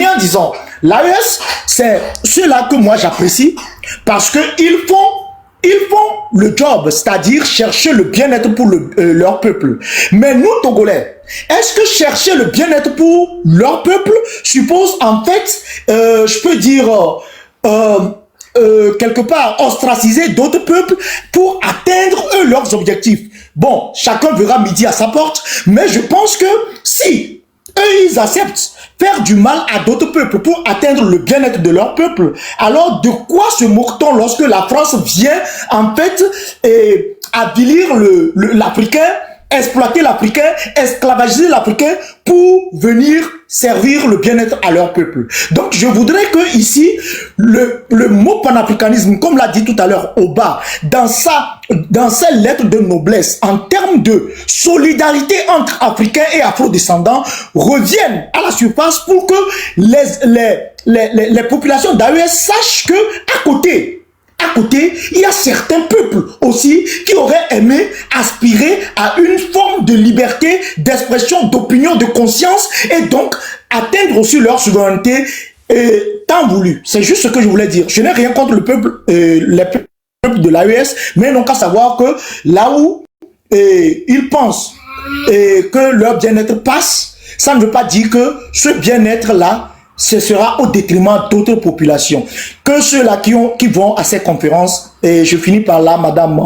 en disant, l'AES, c'est ceux-là que moi j'apprécie parce qu'ils font le job, c'est-à-dire chercher le bien-être pour leur peuple. Mais nous, Togolais, est-ce que chercher le bien-être pour leur peuple suppose en fait, je peux dire, quelque part ostraciser d'autres peuples pour atteindre eux leurs objectifs? Bon, chacun verra midi à sa porte, mais je pense que si eux ils acceptent faire du mal à d'autres peuples pour atteindre le bien-être de leur peuple, alors de quoi se moque-t-on lorsque la France vient en fait avilir l'Africain, exploiter l'Africain, esclavagiser l'Africain pour venir servir le bien-être à leur peuple. Donc je voudrais que ici, le mot panafricanisme, comme l'a dit tout à l'heure Oba, dans ses lettres de noblesse, en termes de solidarité entre Africains et Afro-descendants, reviennent à la surface pour que les populations d'AES sachent que à côté, il y a certains peuples aussi qui auraient aimé aspirer à une forme de liberté, d'expression, d'opinion, de conscience et donc atteindre aussi leur souveraineté tant voulu. C'est juste ce que je voulais dire. Je n'ai rien contre le peuple, les peuples de l'AES, mais non qu'à savoir que là où ils pensent que leur bien-être passe, ça ne veut pas dire que ce bien-être-là ce sera au détriment d'autres populations. Que ceux-là qui vont à ces conférences, et je finis par là, Madame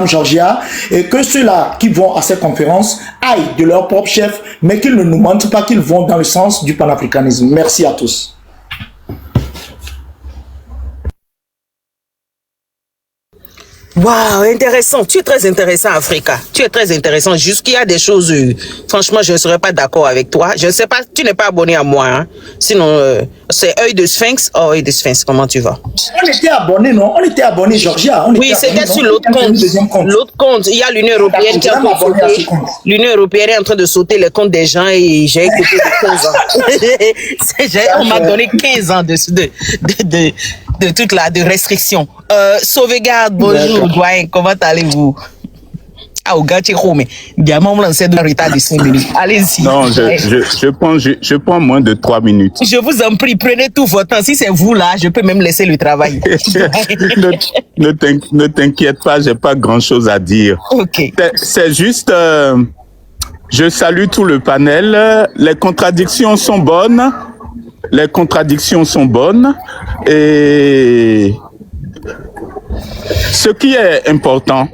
Georgia, et que ceux-là qui vont à ces conférences aillent de leur propre chef, mais qu'ils ne nous mentent pas qu'ils vont dans le sens du panafricanisme. Merci à tous. Waouh, intéressant. Tu es très intéressant, Africa. Tu es très intéressant. Jusqu'il y a des choses, franchement, je ne serais pas d'accord avec toi. Je ne sais pas, tu n'es pas abonné à moi. Hein. Sinon, c'est Œil de Sphinx. Oh, Œil de Sphinx, comment tu vas? On était abonné, non? On était abonné, Georgia. Oui, c'était sur l'autre compte. L'autre compte. Il y a l'Union européenne qui est en train de sauter. L'Union européenne est en train de sauter les comptes des gens et j'ai écouté de 15 ans. On m'a donné 15 ans de toute de restrictions. Sauvegarde, bonjour, doyen, comment allez-vous? Ah, au gars, mais diamant me lancer de retard de 5 minutes. Allez-y. Non, je prends moins de 3 minutes. Je vous en prie, prenez tout votre temps. Si c'est vous là, je peux même laisser le travail. Ne t'inquiète pas, j'ai pas grand-chose à dire. Ok. C'est juste, je salue tout le panel. Les contradictions sont bonnes. Et ce qui est important,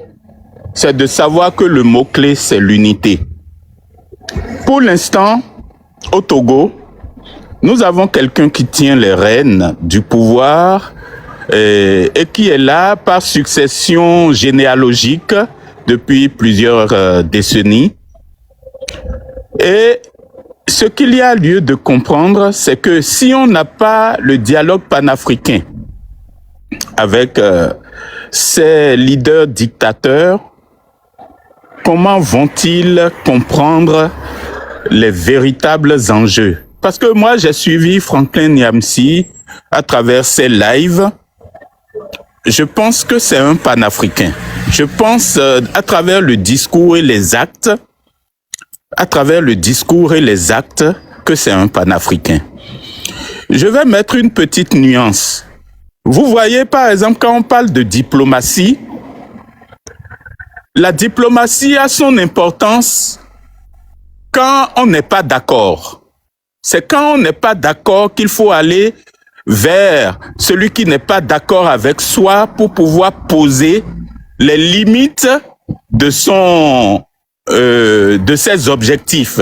c'est de savoir que le mot-clé, c'est l'unité. Pour l'instant, au Togo, nous avons quelqu'un qui tient les rênes du pouvoir et qui est là par succession généalogique depuis plusieurs décennies. Et ce qu'il y a lieu de comprendre, c'est que si on n'a pas le dialogue panafricain avec ces leaders dictateurs, comment vont-ils comprendre les véritables enjeux? Parce que moi, j'ai suivi Franklin Nyamsi à travers ses lives. Je pense que c'est un panafricain. Je pense à travers le discours et les actes, que c'est un panafricain. Je vais mettre une petite nuance. Vous voyez, par exemple, quand on parle de diplomatie, la diplomatie a son importance quand on n'est pas d'accord. C'est quand on n'est pas d'accord qu'il faut aller vers celui qui n'est pas d'accord avec soi pour pouvoir poser les limites de ses objectifs,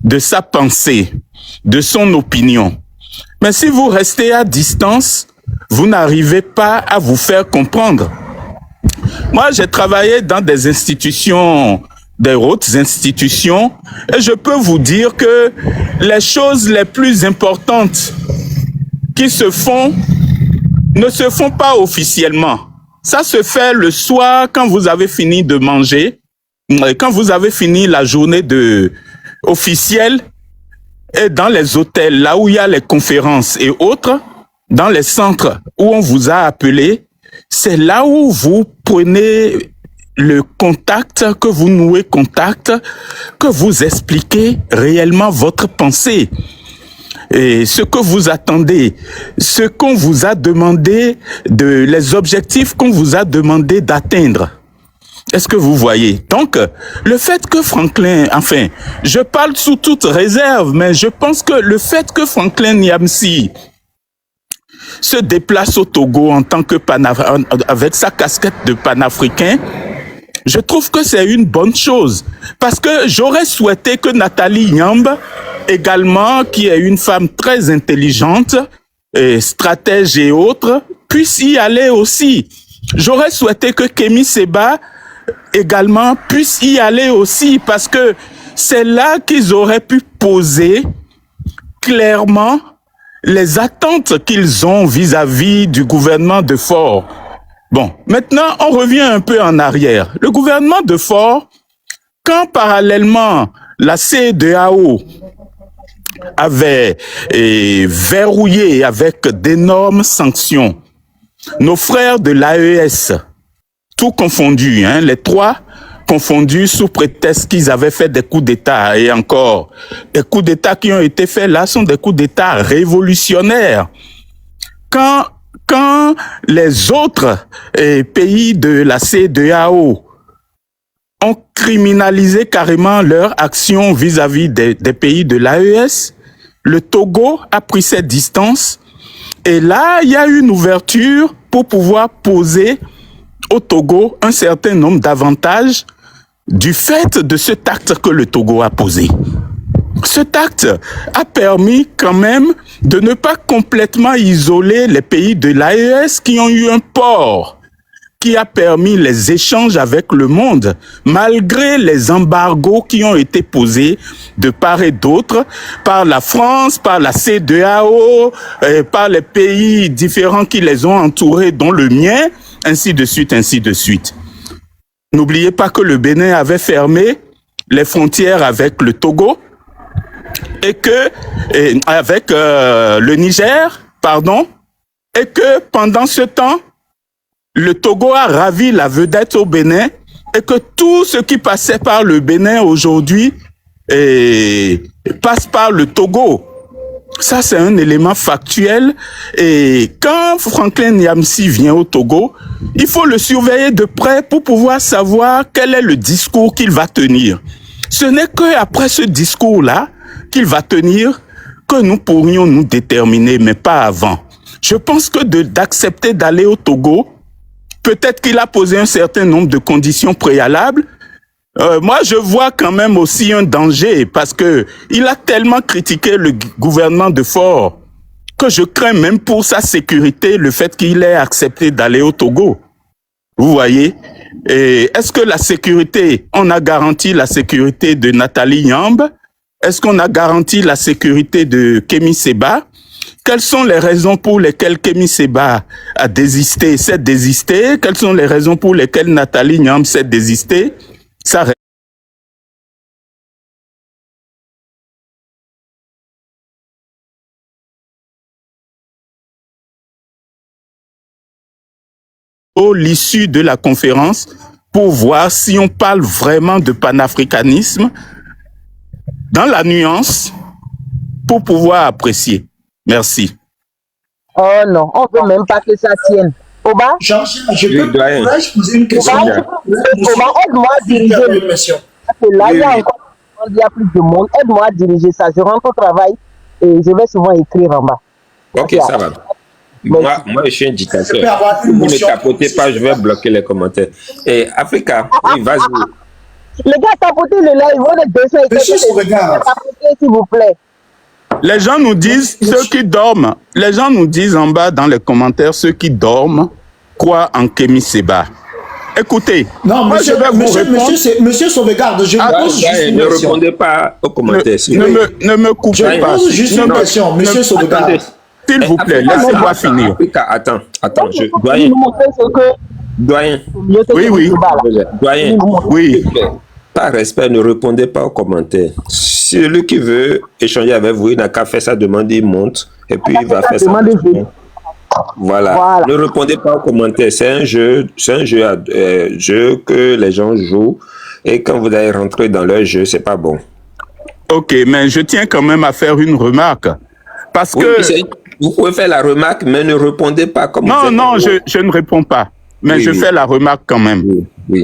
de sa pensée, de son opinion. Mais si vous restez à distance, vous n'arrivez pas à vous faire comprendre. Moi, j'ai travaillé dans des institutions, des hautes institutions, et je peux vous dire que les choses les plus importantes qui se font ne se font pas officiellement. Ça se fait le soir quand vous avez fini de manger, quand vous avez fini la journée officielle, et dans les hôtels, là où il y a les conférences et autres, dans les centres où on vous a appelé, c'est là où vous prenez le contact, que vous nouez contact, que vous expliquez réellement votre pensée. Et ce que vous attendez, ce qu'on vous a demandé, les objectifs qu'on vous a demandé d'atteindre. Est-ce que vous voyez? Donc, le fait que Franklin, enfin, je parle sous toute réserve, mais je pense que le fait que Franklin Nyamsi se déplace au Togo en tant que avec sa casquette de panafricain, je trouve que c'est une bonne chose. Parce que j'aurais souhaité que Nathalie Nyamba, également, qui est une femme très intelligente, stratège et autres, puisse y aller aussi. J'aurais souhaité que Kémi Séba, également, puisse y aller aussi, parce que c'est là qu'ils auraient pu poser clairement les attentes qu'ils ont vis-à-vis du gouvernement de Faure. Bon, maintenant, on revient un peu en arrière. Le gouvernement de Faure, quand parallèlement la CEDEAO avait verrouillé avec d'énormes sanctions nos frères de l'AES, tout confondu, hein, les trois confondus sous prétexte qu'ils avaient fait des coups d'État, et encore, les coups d'État qui ont été faits là sont des coups d'État révolutionnaires. Quand les autres pays de la CEDEAO ont criminalisé carrément leur action vis-à-vis des pays de l'AES, le Togo a pris ses distances, et là, il y a eu une ouverture pour pouvoir poser au Togo un certain nombre d'avantages du fait de cet acte que le Togo a posé. Cet acte a permis quand même de ne pas complètement isoler les pays de l'AES qui ont eu un port qui a permis les échanges avec le monde, malgré les embargos qui ont été posés de part et d'autre, par la France, par la CEDEAO, par les pays différents qui les ont entourés, dont le mien, ainsi de suite, ainsi de suite. N'oubliez pas que le Bénin avait fermé les frontières avec le Togo, et que avec le Niger, pardon, et que pendant ce temps, le Togo a ravi la vedette au Bénin, et que tout ce qui passait par le Bénin aujourd'hui passe par le Togo. Ça, c'est un élément factuel. Et quand Franklin Nyamsi vient au Togo, il faut le surveiller de près pour pouvoir savoir quel est le discours qu'il va tenir. Ce n'est qu'après ce discours-là qu'il va tenir que nous pourrions nous déterminer, mais pas avant. Je pense que d'accepter d'aller au Togo, peut-être qu'il a posé un certain nombre de conditions préalables. Moi, je vois quand même aussi un danger parce que il a tellement critiqué le gouvernement de Faure que je crains même pour sa sécurité le fait qu'il ait accepté d'aller au Togo. Vous voyez? Et est-ce que la sécurité, on a garanti la sécurité de Nathalie Nyamba? Est-ce qu'on a garanti la sécurité de Kémi Séba? Quelles sont les raisons pour lesquelles Kémi Séba a désisté, s'est désisté? Quelles sont les raisons pour lesquelles Nathalie Nyamba s'est désistée? Ça l'issue de la conférence pour voir si on parle vraiment de panafricanisme dans la nuance pour pouvoir apprécier. Merci. Oh non, on ne veut même pas que ça tienne. Oba, je poser une question. Oba, aide-moi à diriger l'émission. Là, il y a plus de monde. Aide-moi à diriger ça. Je rentre au travail et je vais souvent écrire en bas. Ok, ça va. Moi, je suis un dictateur. Vous ne tapotez pas, je vais bloquer les commentaires. Et Africa, oui, vas-y. Les gars, tapotez le live, on est 200 et Monsieur Sauvegarde. Tapotez, s'il vous plaît. Les gens nous disent, ceux qui dorment, les gens nous disent en bas dans les commentaires, ceux qui dorment croient en Kémi Séba. Écoutez, non, moi je vais vous répondre. Monsieur Sauvegarde, je pose juste une Ne question. répondez pas aux commentaires. Ne me coupez pas. Je pose juste une question, monsieur Sauvegarde. S'il vous plaît, laissez-moi finir. Africa, attends, Doyen. Doyen. Oui. Doyen. Oui. Par respect, ne répondez pas aux commentaires. Celui qui veut échanger avec vous, il n'a qu'à faire sa demande, il monte, et puis il va faire sa demande. Voilà. Ne répondez pas aux commentaires. C'est un jeu que les gens jouent. Et quand vous allez rentrer dans leur jeu, c'est pas bon. Ok, mais je tiens quand même à faire une remarque. Parce que... Vous pouvez faire la remarque, mais ne répondez pas comme Non, je ne réponds pas. Mais je fais la remarque quand même.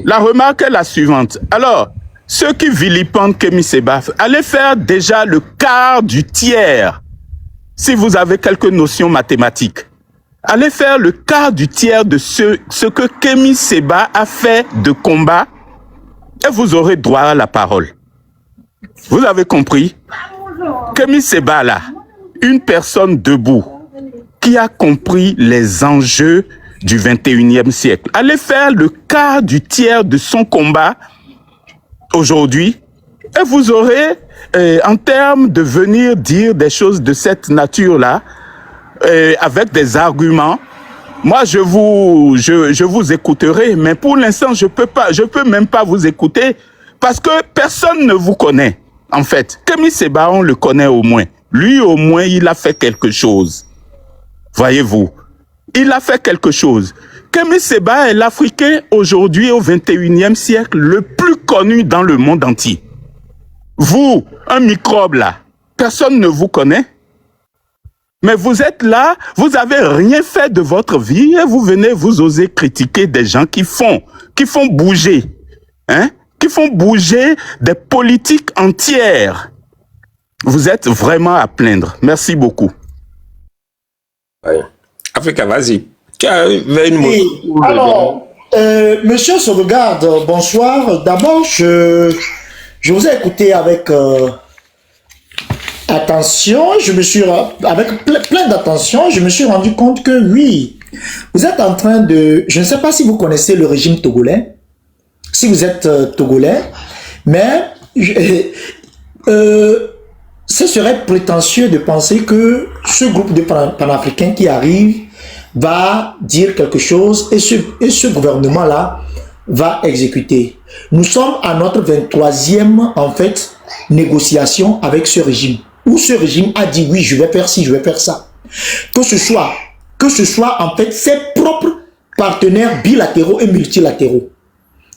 La remarque est la suivante. Alors, ceux qui vilipendent Kémy Séba, allez faire déjà le quart du tiers. Si vous avez quelques notions mathématiques. Allez faire le quart du tiers de ce que Kémy Séba a fait de combat et vous aurez droit à la parole. Vous avez compris? Kémy Séba, là, une personne debout qui a compris les enjeux du 21e siècle. Allez faire le quart du tiers de son combat aujourd'hui et vous aurez, en termes de venir dire des choses de cette nature-là, avec des arguments, moi je vous écouterai, mais pour l'instant je peux même pas vous écouter parce que personne ne vous connaît. En fait, Kémy Séba, on le connaît au moins. Lui, au moins, il a fait quelque chose. Voyez-vous, il a fait quelque chose. Kémy Séba est l'Africain aujourd'hui au 21e siècle le plus connu dans le monde entier. Vous, un microbe là, personne ne vous connaît. Mais vous êtes là, vous avez rien fait de votre vie et vous venez vous oser critiquer des gens qui font bouger, qui font bouger des politiques entières. Vous êtes vraiment à plaindre. Merci beaucoup. Oui. Africa, vas-y. Tu as une motion. Alors, Monsieur Sauvegarde, bonsoir. D'abord, je vous ai écouté avec attention. Avec plein d'attention, je me suis rendu compte que oui, vous êtes en train de... Je ne sais pas si vous connaissez le régime togolais, si vous êtes togolais, mais ce serait prétentieux de penser que ce groupe de panafricains qui arrive va dire quelque chose et ce gouvernement-là va exécuter. Nous sommes à notre 23e, en fait, négociation avec ce régime, où ce régime a dit oui, je vais faire ci, je vais faire ça. Que ce soit en fait ses propres partenaires bilatéraux et multilatéraux.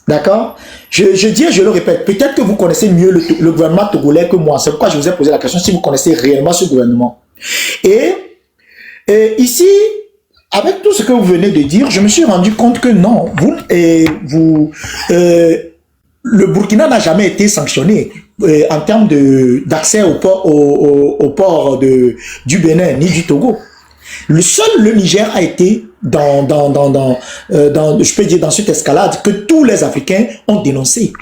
D'accord? Je dis et je le répète, peut-être que vous connaissez mieux le gouvernement togolais que moi. C'est pourquoi je vous ai posé la question si vous connaissez réellement ce gouvernement. Et ici, avec tout ce que vous venez de dire, je me suis rendu compte que non, le Burkina n'a jamais été sanctionné en termes d'accès au port du Bénin ni du Togo. Le Niger a été je peux dire dans cette escalade que tous les Africains ont dénoncé.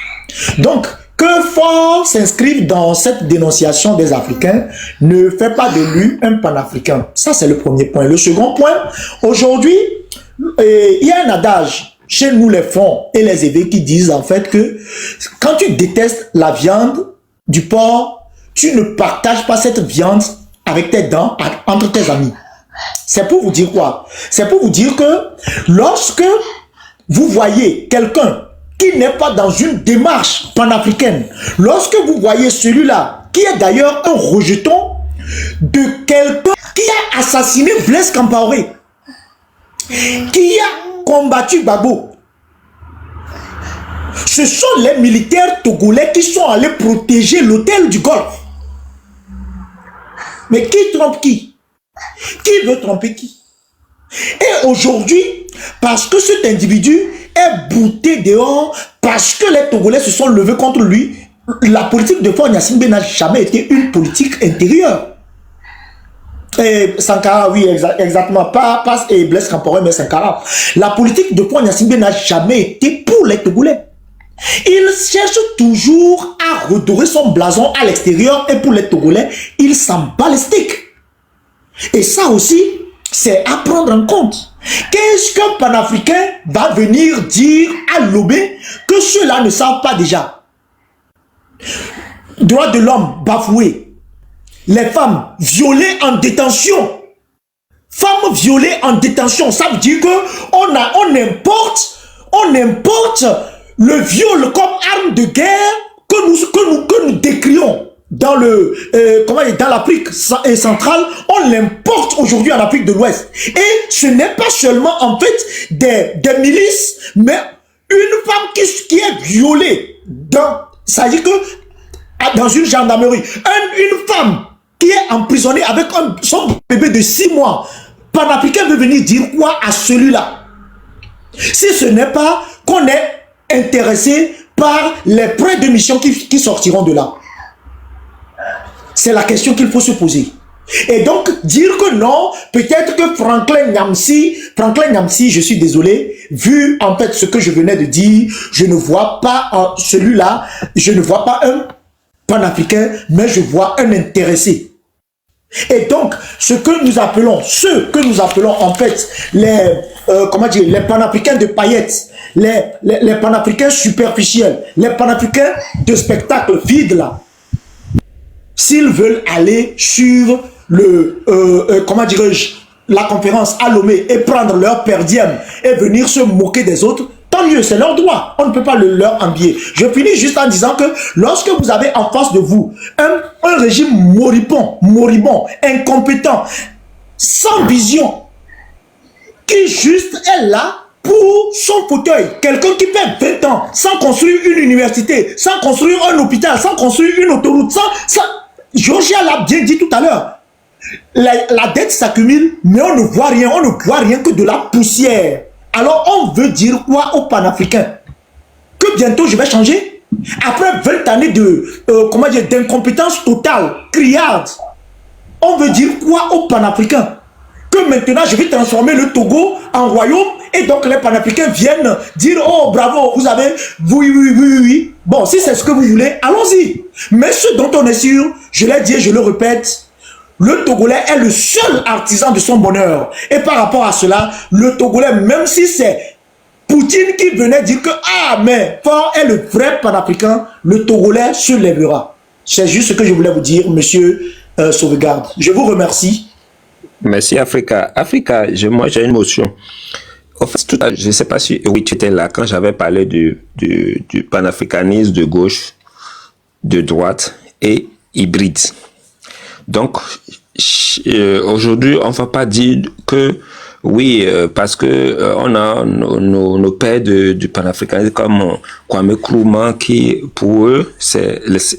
Donc, que Fort s'inscrive dans cette dénonciation des Africains ne fait pas de lui un panafricain. Ça, c'est le premier point. Le second point, aujourd'hui, il y a un adage chez nous les fonds et les évêques qui disent en fait que quand tu détestes la viande du porc, tu ne partages pas cette viande avec tes dents entre tes amis. C'est pour vous dire quoi? C'est pour vous dire que lorsque vous voyez quelqu'un qui n'est pas dans une démarche panafricaine, lorsque vous voyez celui-là, qui est d'ailleurs un rejeton de quelqu'un qui a assassiné Blaise Compaoré, qui a combattu Gbagbo, ce sont les militaires togolais qui sont allés protéger l'hôtel du Golfe. Mais qui trompe qui? Qui veut tromper qui? Et aujourd'hui, parce que cet individu est bouté dehors, parce que les Togolais se sont levés contre lui, la politique de Faure Gnassingbé n'a jamais été une politique intérieure. Et Sankara, oui, exactement, pas Blaise Compaoré, mais Sankara. La politique de Faure Gnassingbé n'a jamais été pour les Togolais. Il cherche toujours à redorer son blason à l'extérieur et pour les Togolais, il s'en bat les steaks. Et ça aussi, c'est à prendre en compte. Qu'est-ce qu'un panafricain va venir dire à Lobé que ceux-là ne savent pas déjà? Droits de l'homme bafoués. Les femmes violées en détention. Femmes violées en détention. Ça veut dire qu'on importe le viol comme arme de guerre que nous décrions dans dans l'Afrique centrale, on l'importe aujourd'hui en Afrique de l'Ouest. Et ce n'est pas seulement en fait des milices, mais une femme qui est violée. Ça veut dire que dans une gendarmerie, une femme qui est emprisonnée avec son bébé de 6 mois, panafricain veut venir dire quoi à celui-là? Si ce n'est pas qu'on est intéressé par les prêts de mission qui sortiront de là. C'est la question qu'il faut se poser. Et donc, dire que non, peut-être que Franklin Nyamsi, je suis désolé, vu en fait ce que je venais de dire, je ne vois pas celui-là, je ne vois pas un panafricain, mais je vois un intéressé. Et donc, ceux que nous appelons en fait les panafricains de paillettes, les panafricains superficiels, les panafricains de spectacle vide là, s'ils veulent aller sur la conférence à Lomé et prendre leur per diem et venir se moquer des autres, tant mieux, c'est leur droit. On ne peut pas leur envier. Je finis juste en disant que lorsque vous avez en face de vous un régime moribond, incompétent, sans vision, qui juste est là pour son fauteuil, quelqu'un qui fait 20 ans sans construire une université, sans construire un hôpital, sans construire une autoroute, Georgia l'a bien dit tout à l'heure. La dette s'accumule, mais on ne voit rien, que de la poussière. Alors on veut dire quoi aux panafricains? Que bientôt je vais changer? Après 20 années d'incompétence totale, criarde, on veut dire quoi aux panafricains? Que maintenant je vais transformer le Togo en royaume et donc les panafricains viennent dire oh bravo, vous avez oui. Bon, si c'est ce que vous voulez, allons-y. Mais ce dont on est sûr, je l'ai dit et je le répète, le Togolais est le seul artisan de son bonheur. Et par rapport à cela, le Togolais, même si c'est Poutine qui venait dire que mais Faure est le vrai panafricain, le Togolais se lèvera. C'est juste ce que je voulais vous dire, monsieur Sauvegarde. Je vous remercie. Merci Africa. Moi j'ai une motion. En fait, je ne sais pas si oui, tu étais là quand j'avais parlé du panafricanisme de gauche, de droite et hybride. Donc, aujourd'hui, on ne va pas dire que oui, parce que on a nos pères du panafricanisme comme Kwame Nkrumah qui, pour eux,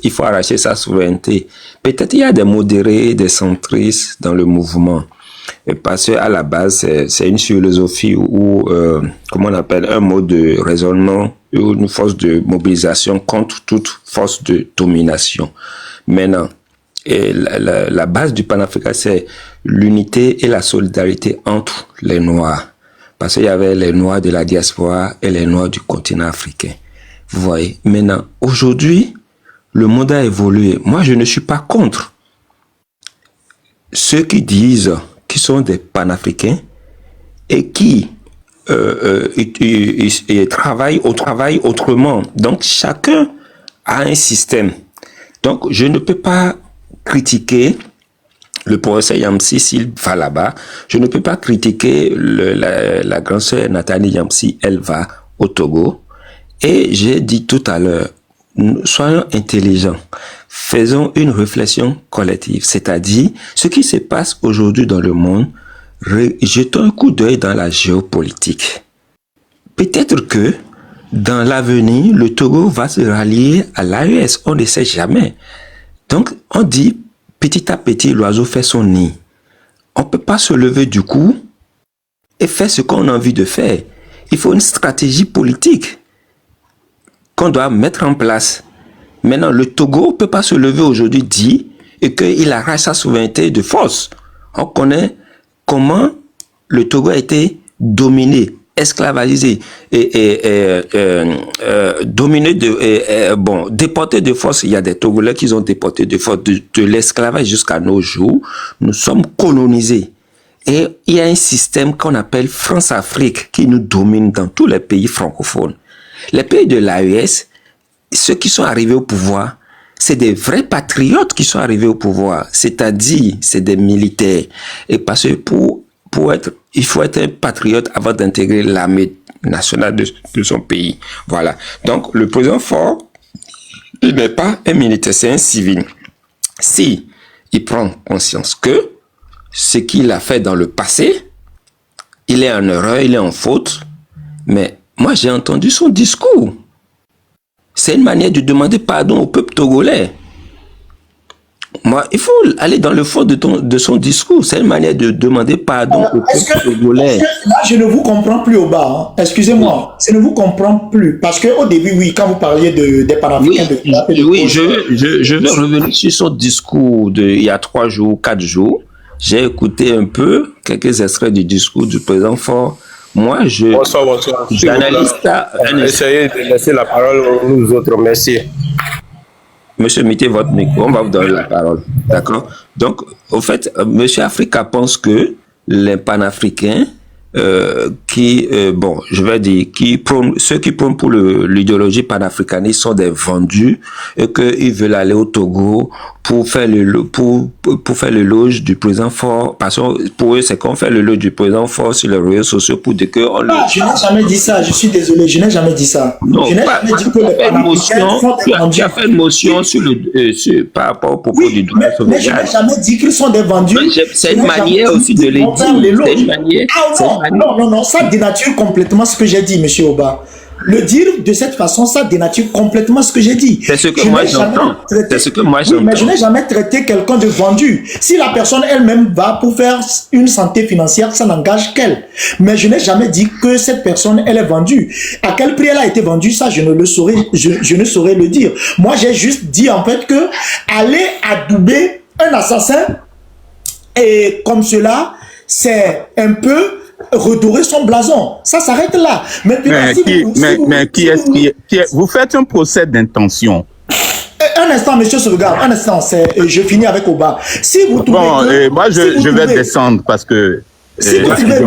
il faut arracher sa souveraineté. Peut-être il y a des modérés, des centristes dans le mouvement. Parce qu'à la base, c'est une philosophie ou, comment on appelle, un mode de raisonnement ou une force de mobilisation contre toute force de domination. Maintenant, la base du panafricanisme, c'est l'unité et la solidarité entre les Noirs. Parce qu'il y avait les Noirs de la diaspora et les Noirs du continent africain. Vous voyez. Maintenant, aujourd'hui, le monde a évolué. Moi, je ne suis pas contre ceux qui disent qui sont des panafricains et qui travaillent autrement. Donc, chacun a un système. Donc, je ne peux pas critiquer le professeur Yamsi s'il va là-bas. Je ne peux pas critiquer la grande sœur Nathalie Yamsi, elle va au Togo. Et j'ai dit tout à l'heure, soyons intelligents. Faisons une réflexion collective, c'est-à-dire ce qui se passe aujourd'hui dans le monde, jetons un coup d'œil dans la géopolitique. Peut-être que dans l'avenir, le Togo va se rallier à l'AES, on ne sait jamais. Donc, on dit, petit à petit, l'oiseau fait son nid. On ne peut pas se lever du cou et faire ce qu'on a envie de faire. Il faut une stratégie politique qu'on doit mettre en place. Maintenant, le Togo ne peut pas se lever aujourd'hui, dit, et qu'il arrache sa souveraineté de force. On connaît comment le Togo a été dominé, esclavagisé, déporté de force. Il y a des Togolais qui ont déporté de force de l'esclavage jusqu'à nos jours. Nous sommes colonisés. Et il y a un système qu'on appelle France-Afrique qui nous domine dans tous les pays francophones. Les pays de l'AES, ceux qui sont arrivés au pouvoir, c'est des vrais patriotes qui sont arrivés au pouvoir. C'est-à-dire, c'est des militaires. Et parce que il faut être un patriote avant d'intégrer l'armée nationale de son pays. Voilà. Donc, le président Faure, il n'est pas un militaire, c'est un civil. Si il prend conscience que ce qu'il a fait dans le passé, il est en erreur, il est en faute, mais moi j'ai entendu son discours. C'est une manière de demander pardon au peuple togolais. Moi, il faut aller dans le fond de son discours. C'est une manière de demander pardon au peuple togolais. Là, je ne vous comprends plus au bas. Hein. Excusez-moi, je ne vous comprends plus. Parce qu'au début, oui, quand vous parliez des panafricains... Oui, je vais revenir sur son discours il y a 3 jours, 4 jours. J'ai écouté un peu quelques extraits du discours du président Faure. Moi, bonsoir. J'analyse ça. Essayez de laisser la parole aux autres. Merci. Monsieur, mettez votre micro, on va vous donner la parole. D'accord? Donc, au fait, Monsieur Africa pense que les panafricains je vais dire, ceux qui prônent pour l'idéologie panafricaniste sont des vendus et qu'ils veulent aller au Togo pour faire l'éloge du président Faure. Parce que pour eux, c'est qu'on fait l'éloge du président Faure sur les réseaux sociaux pour dire que... je n'ai jamais dit ça, je suis désolé, je n'ai jamais dit ça. Non, je n'ai jamais dit que les panafricains sont des vendus. Tu as fait une motion par rapport au propos du droit sauvegarde. Mais je n'ai jamais dit qu'ils sont des vendus. C'est une manière aussi de les dire. C'est une manière... Non, ça dénature complètement ce que j'ai dit, monsieur Oba. Le dire de cette façon, ça dénature complètement ce que j'ai dit. C'est ce que moi j'entends. C'est ce que moi j'entends. Mais je n'ai jamais traité quelqu'un de vendu. Si la personne elle-même va pour faire une santé financière, ça n'engage qu'elle. Mais je n'ai jamais dit que cette personne, elle est vendue. À quel prix elle a été vendue, ça, je ne saurais le dire. Moi, j'ai juste dit en fait que aller adouber un assassin et comme cela, c'est un peu redorer son blason. Ça s'arrête là. Vous faites un procès d'intention. Un instant, monsieur Sauvegarde, un instant, je finis avec Oba. Si vous trouvez moi je vais descendre parce que... Si vous trouvez,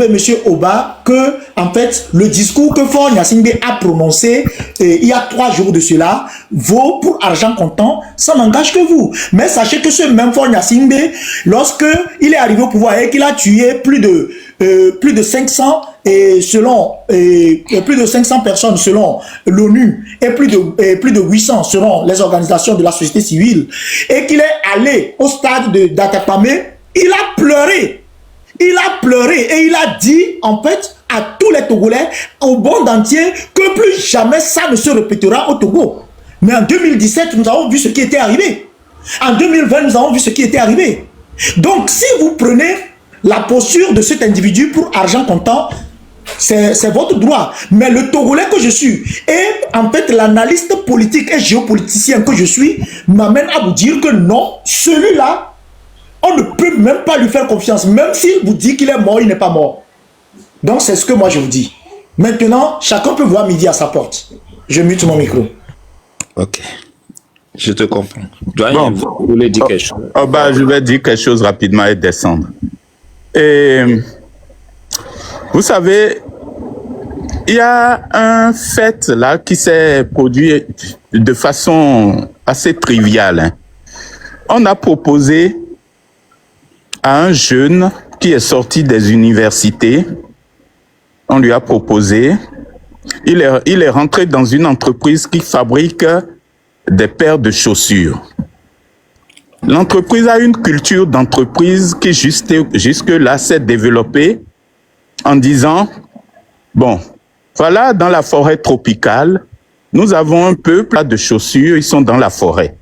monsieur Oba, que, en fait, le discours que Faure Gnassingbé a prononcé il y a 3 jours de cela vaut pour argent comptant, ça n'engage que vous. Mais sachez que ce même Faure Gnassingbé, lorsque il est arrivé au pouvoir et qu'il a tué plus de 500 plus de 500 personnes selon l'ONU et plus de 800 selon les organisations de la société civile, et qu'il est allé au stade d'Atapamé, il a pleuré et il a dit en fait à tous les Togolais, au monde entier, que plus jamais ça ne se répétera au Togo. Mais en 2017, nous avons vu ce qui était arrivé. En 2020, nous avons vu ce qui était arrivé. Donc si vous prenez la posture de cet individu pour argent comptant, c'est votre droit. Mais le Togolais que je suis et en fait l'analyste politique et géopoliticien que je suis m'amène à vous dire que non, celui-là, on ne peut même pas lui faire confiance. Même s'il vous dit qu'il est mort, il n'est pas mort. Donc c'est ce que moi je vous dis. Maintenant, chacun peut voir midi à sa porte. Je mute mon micro. Ok. Je te comprends. Vous voulez dire quelque chose? Je vais dire quelque chose rapidement et descendre. Et vous savez, il y a un fait là qui s'est produit de façon assez triviale. Hein. On a proposé à un jeune qui est sorti des universités, on lui a proposé, il est rentré dans une entreprise qui fabrique des paires de chaussures. L'entreprise a une culture d'entreprise qui jusque-là s'est développée en disant, bon, voilà, dans la forêt tropicale, nous avons un peuple de chaussures, ils sont dans la forêt.